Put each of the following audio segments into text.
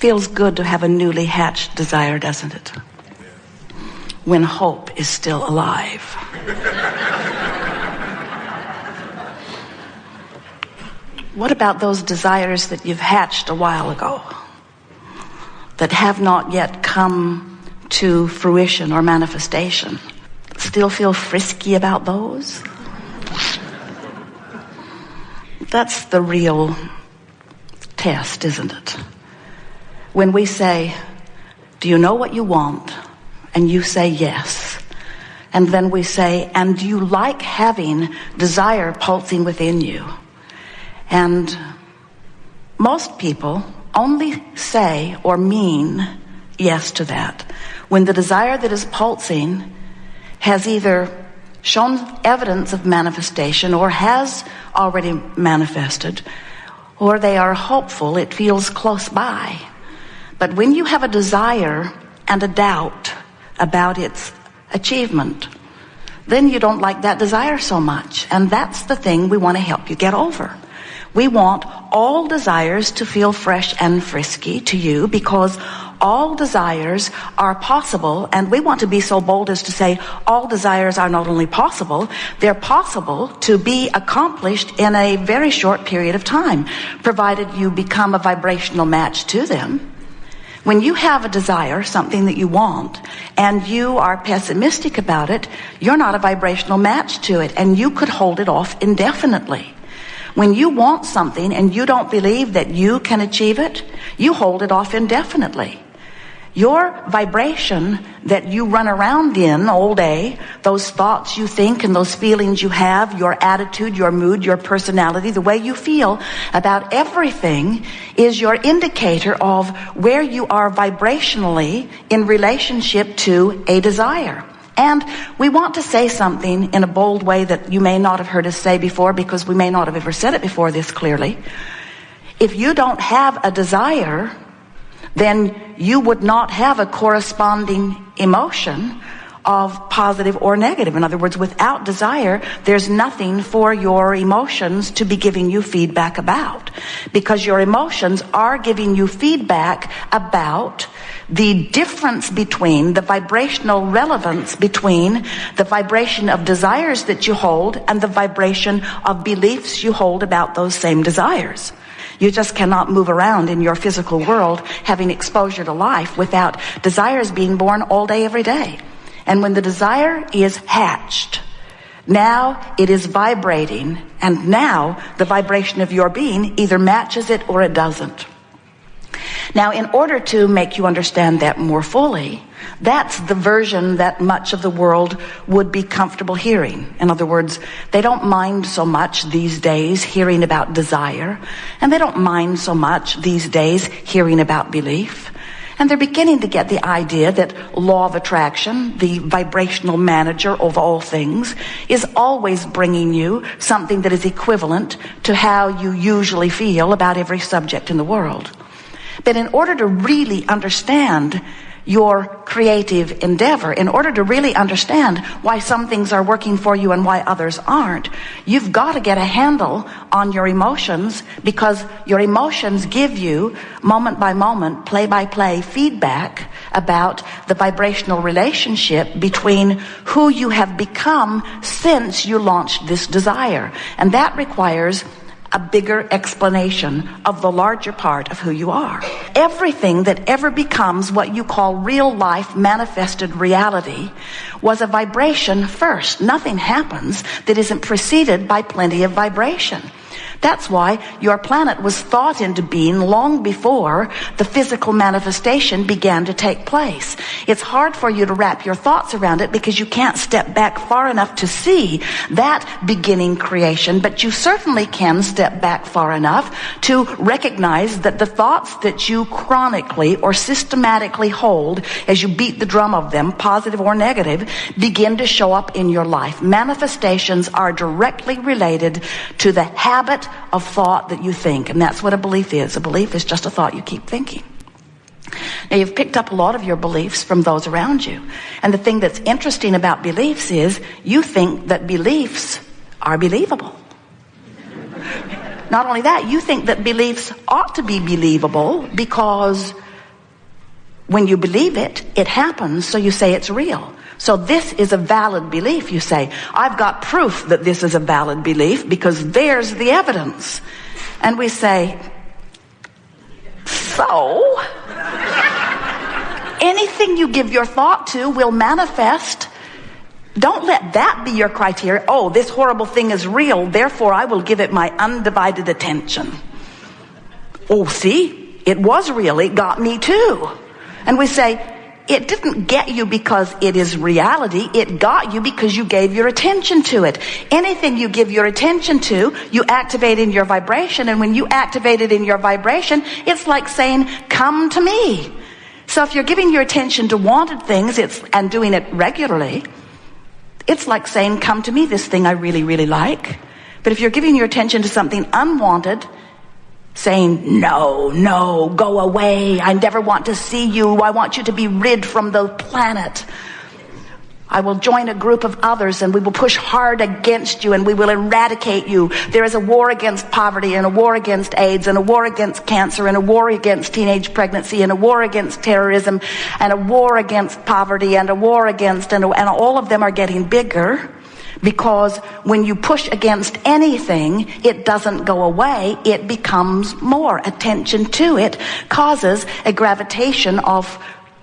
feels good to have a newly hatched desire, doesn't it? When hope is still alive. What about those desires that you've hatched a while ago that have not yet come to fruition or manifestation? Still feel frisky about those? That's the real test, isn't it? When we say, do you know what you want? And you say yes. And then we say, and do you like having desire pulsing within you? And most people only say or mean yes to that when the desire that is pulsing has either shown evidence of manifestation or has already manifested, or they are hopeful, it feels close by. But when you have a desire and a doubt about its achievement, then you don't like that desire so much. And that's the thing we want to help you get over. We want all desires to feel fresh and frisky to you, because all desires are possible, and we want to be so bold as to say all desires are not only possible, they're possible to be accomplished in a very short period of time, provided you become a vibrational match to them. When you have a desire, something that you want, and you are pessimistic about it, you're not a vibrational match to it, and you could hold it off indefinitely. When you want something and you don't believe that you can achieve it, you hold it off indefinitely. Your vibration that you run around in all day, those thoughts you think and those feelings you have, your attitude, your mood, your personality, the way you feel about everything is your indicator of where you are vibrationally in relationship to a desire. And we want to say something in a bold way that you may not have heard us say before, because we may not have ever said it before this clearly. If you don't have a desire, then you would not have a corresponding emotion of positive or negative. In other words, without desire, there's nothing for your emotions to be giving you feedback about, because your emotions are giving you feedback about the difference between the vibrational relevance between the vibration of desires that you hold and the vibration of beliefs you hold about those same desires. You just cannot move around in your physical world having exposure to life without desires being born all day, every day. And when the desire is hatched, now it is vibrating, and now the vibration of your being either matches it or it doesn't. Now, in order to make you understand that more fully, that's the version that much of the world would be comfortable hearing. In other words, they don't mind so much these days hearing about desire, and they don't mind so much these days hearing about belief. And they're beginning to get the idea that law of attraction, the vibrational manager of all things, is always bringing you something that is equivalent to how you usually feel about every subject in the world. But in order to really understand your creative endeavor, in order to really understand why some things are working for you and why others aren't, you've got to get a handle on your emotions, because your emotions give you moment by moment, play by play feedback about the vibrational relationship between who you have become since you launched this desire. And that requires a bigger explanation of the larger part of who you are. Everything that ever becomes what you call real life manifested reality was a vibration first. Nothing happens that isn't preceded by plenty of vibration. That's why your planet was thought into being long before the physical manifestation began to take place. It's hard for you to wrap your thoughts around it because you can't step back far enough to see that beginning creation, but you certainly can step back far enough to recognize that the thoughts that you chronically or systematically hold as you beat the drum of them, positive or negative, begin to show up in your life. Manifestations are directly related to the habit of thought that you think, and that's what a belief is. A belief is just a thought you keep thinking. Now, you've picked up a lot of your beliefs from those around you, and the thing that's interesting about beliefs is you think that beliefs are believable. Not only that, you think that beliefs ought to be believable because When you believe it, it happens, so you say it's real. So this is a valid belief, you say. I've got proof that this is a valid belief because there's the evidence. And we say, so? Anything you give your thought to will manifest. Don't let that be your criteria. Oh, this horrible thing is real, therefore I will give it my undivided attention. Oh, see, it was real, it got me too. And we say, it didn't get you because it is reality. It got you because you gave your attention to it. Anything you give your attention to, you activate in your vibration. And when you activate it in your vibration, it's like saying, come to me. So if you're giving your attention to wanted things and doing it regularly, it's like saying, come to me, this thing I really, really like. But if you're giving your attention to something unwanted, saying, no, go away. I never want to see you. I want you to be rid from the planet. I will join a group of others and we will push hard against you and we will eradicate you. There is a war against poverty and a war against AIDS and a war against cancer and a war against teenage pregnancy and a war against terrorism and a war against poverty and a war against, and all of them are getting bigger. Because when you push against anything, it doesn't go away, it becomes more. Attention to it causes a gravitation of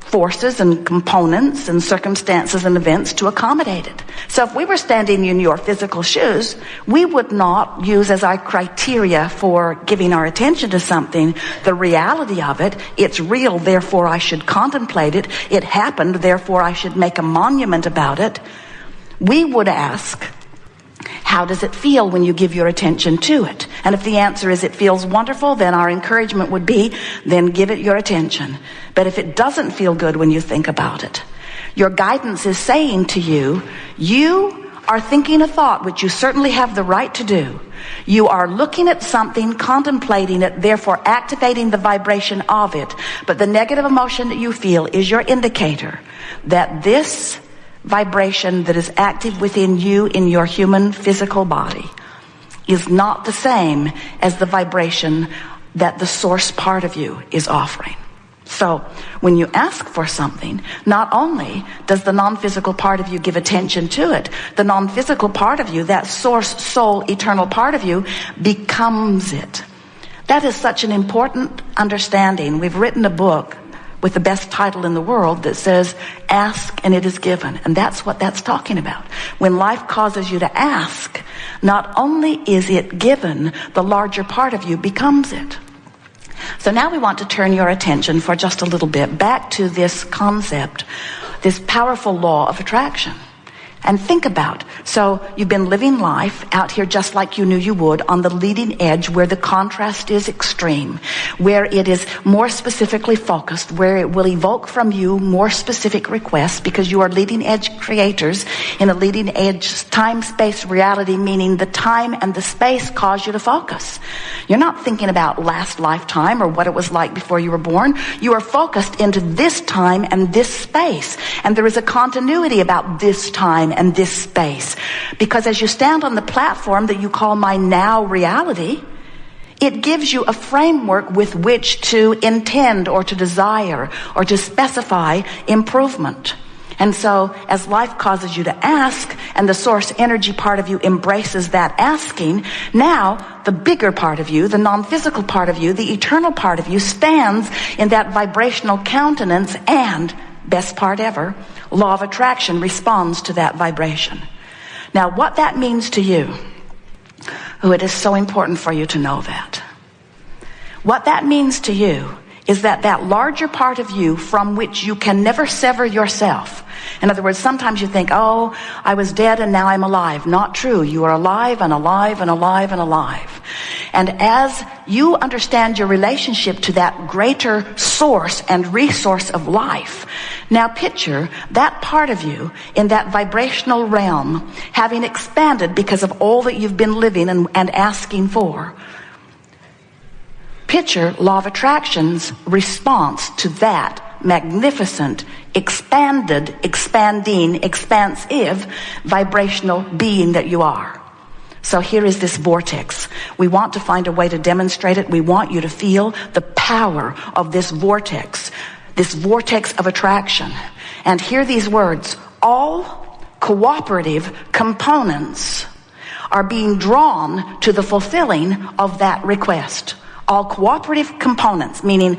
forces and components and circumstances and events to accommodate it. So if we were standing in your physical shoes, we would not use as our criteria for giving our attention to something the reality of it. It's real, therefore I should contemplate it. It happened, therefore I should make a monument about it. We would ask, how does it feel when you give your attention to it? And if the answer is it feels wonderful, then our encouragement would be, then give it your attention. But if it doesn't feel good when you think about it, your guidance is saying to you, you are thinking a thought, which you certainly have the right to do. You are looking at something, contemplating it, therefore activating the vibration of it. But the negative emotion that you feel is your indicator that this vibration that is active within you in your human physical body is not the same as the vibration that the source part of you is offering. So when you ask for something, not only does the non-physical part of you give attention to it, the non-physical part of you, that source, soul, eternal part of you, becomes it. That is such an important understanding. We've written a book with the best title in the world that says, ask and it is given. And that's what that's talking about. When life causes you to ask, not only is it given, the larger part of you becomes it. So now we want to turn your attention for just a little bit back to this concept, this powerful law of attraction. And think about, so you've been living life out here just like you knew you would, on the leading edge where the contrast is extreme, where it is more specifically focused, where it will evoke from you more specific requests because you are leading edge creators in a leading edge time-space reality, meaning the time and the space cause you to focus. You're not thinking about last lifetime or what it was like before you were born. You are focused into this time and this space. And there is a continuity about this time and this space. Because as you stand on the platform that you call my now reality, it gives you a framework with which to intend or to desire or to specify improvement. And so as life causes you to ask and the source energy part of you embraces that asking, now the bigger part of you, the non-physical part of you, the eternal part of you stands in that vibrational countenance, and best part ever, law of attraction responds to that vibration. Now what that means to you, it is so important for you to know that. What that means to you is that that larger part of you from which you can never sever yourself. In other words, sometimes you think, oh, I was dead and now I'm alive. Not true. You are alive and alive and alive and alive. And as you understand your relationship to that greater source and resource of life, now picture that part of you in that vibrational realm having expanded because of all that you've been living and asking for. Picture law of attraction's response to that magnificent, expanded, expanding, expansive vibrational being that you are. So here is this vortex. We want to find a way to demonstrate it. We want you to feel the power of this vortex. this vortex of attraction. And hear these words: all cooperative components are being drawn to the fulfilling of that request. All cooperative components, meaning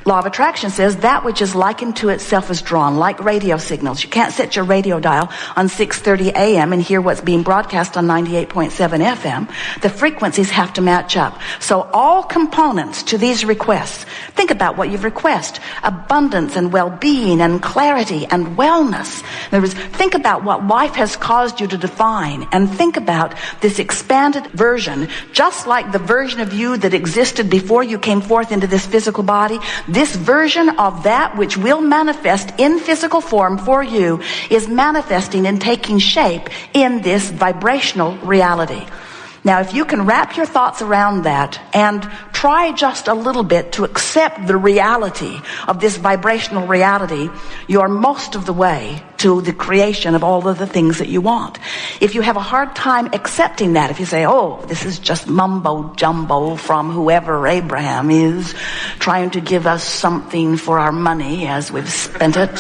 law of attraction says that which is likened to itself is drawn, like radio signals. You can't set your radio dial on 6:30 a.m. and hear what's being broadcast on 98.7 FM. The frequencies have to match up. So all components to these requests, think about what you've requested: abundance and well-being and clarity and wellness. In other words, think about what life has caused you to define, and think about this expanded version, just like the version of you that existed before you came forth into this physical body. This version of that which will manifest in physical form for you is manifesting and taking shape in this vibrational reality. Now, if you can wrap your thoughts around that and try just a little bit to accept the reality of this vibrational reality, you're most of the way to the creation of all of the things that you want. If you have a hard time accepting that, if you say, oh, this is just mumbo jumbo from whoever Abraham is, trying to give us something for our money as we've spent it,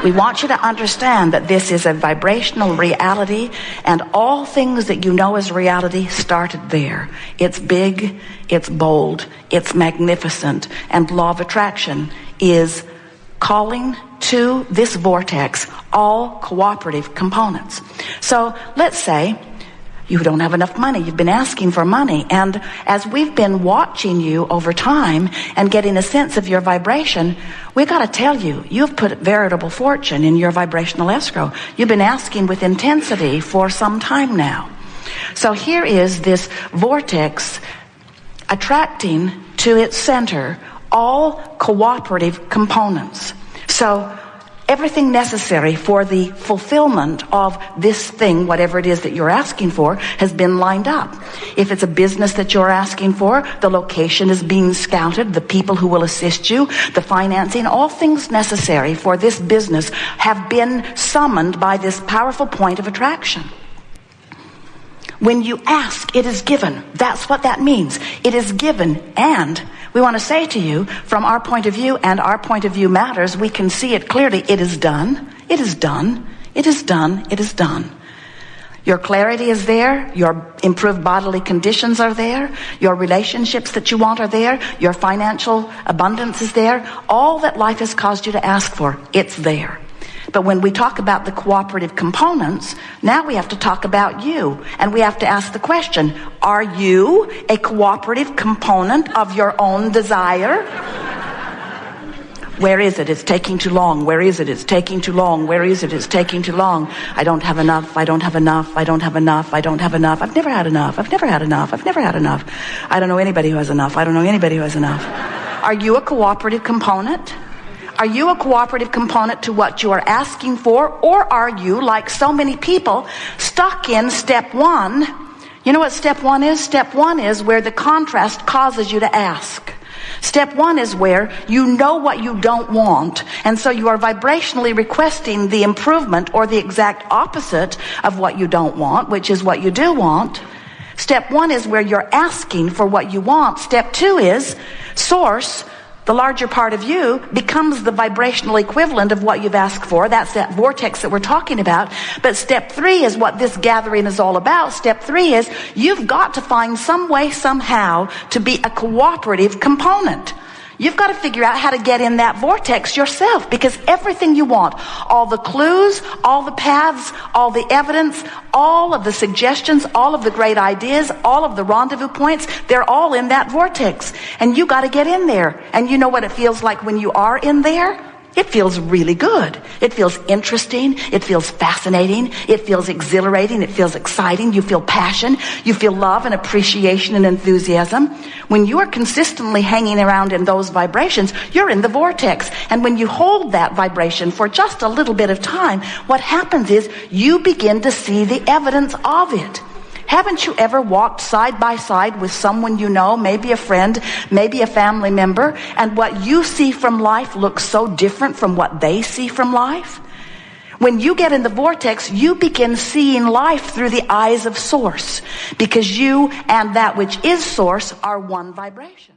we want you to understand that this is a vibrational reality, and all things that you know as reality started there. It's big, it's bold, it's magnificent, and law of attraction is calling to this vortex all cooperative components. So let's say you don't have enough money. You've been asking for money. And as we've been watching you over time and getting a sense of your vibration, we got to tell you, you've put veritable fortune in your vibrational escrow. You've been asking with intensity for some time now. So here is this vortex attracting to its center all cooperative components. So everything necessary for the fulfillment of this thing, whatever it is that you're asking for, has been lined up. If it's a business that you're asking for, the location is being scouted, the people who will assist you, the financing, all things necessary for this business have been summoned by this powerful point of attraction. When you ask, it is given. That's what that means. It is given. And we want to say to you, from our point of view, and our point of view matters, we can see it clearly. It is done. It is done. It is done. It is done. Your clarity is there. Your improved bodily conditions are there. Your relationships that you want are there. Your financial abundance is there. All that life has caused you to ask for, it's there. But when we talk about the cooperative components, now we have to talk about you. And we have to ask the question, are you a cooperative component of your own desire? Where is it? It's taking too long. Where is it? It's taking too long. Where is it? It's taking too long. I don't have enough. I don't have enough. I don't have enough. I don't have enough. I've never had enough. I've never had enough. I've never had enough. I don't know anybody who has enough. I don't know anybody who has enough. Are you a cooperative component? Are you a cooperative component to what you are asking for? Or are you, like so many people, stuck in step one? You know what step one is? Step one is where the contrast causes you to ask. Step one is where you know what you don't want, and so you are vibrationally requesting the improvement or the exact opposite of what you don't want, which is what you do want. Step one is where you're asking for what you want. Step two is source. The larger part of you becomes the vibrational equivalent of what you've asked for. That's that vortex that we're talking about. But step three is what this gathering is all about. Step three is you've got to find some way, somehow, to be a cooperative component. You've got to figure out how to get in that vortex yourself, because everything you want, all the clues, all the paths, all the evidence, all of the suggestions, all of the great ideas, all of the rendezvous points, they're all in that vortex. And you got to get in there. And you know what it feels like when you are in there? It feels really good. It feels interesting. It feels fascinating. It feels exhilarating. It feels exciting. You feel passion. You feel love and appreciation and enthusiasm. When you are consistently hanging around in those vibrations, you're in the vortex. And when you hold that vibration for just a little bit of time, what happens is you begin to see the evidence of it. Haven't you ever walked side by side with someone you know, maybe a friend, maybe a family member, and what you see from life looks so different from what they see from life? When you get in the vortex, you begin seeing life through the eyes of source, because you and that which is source are one vibration.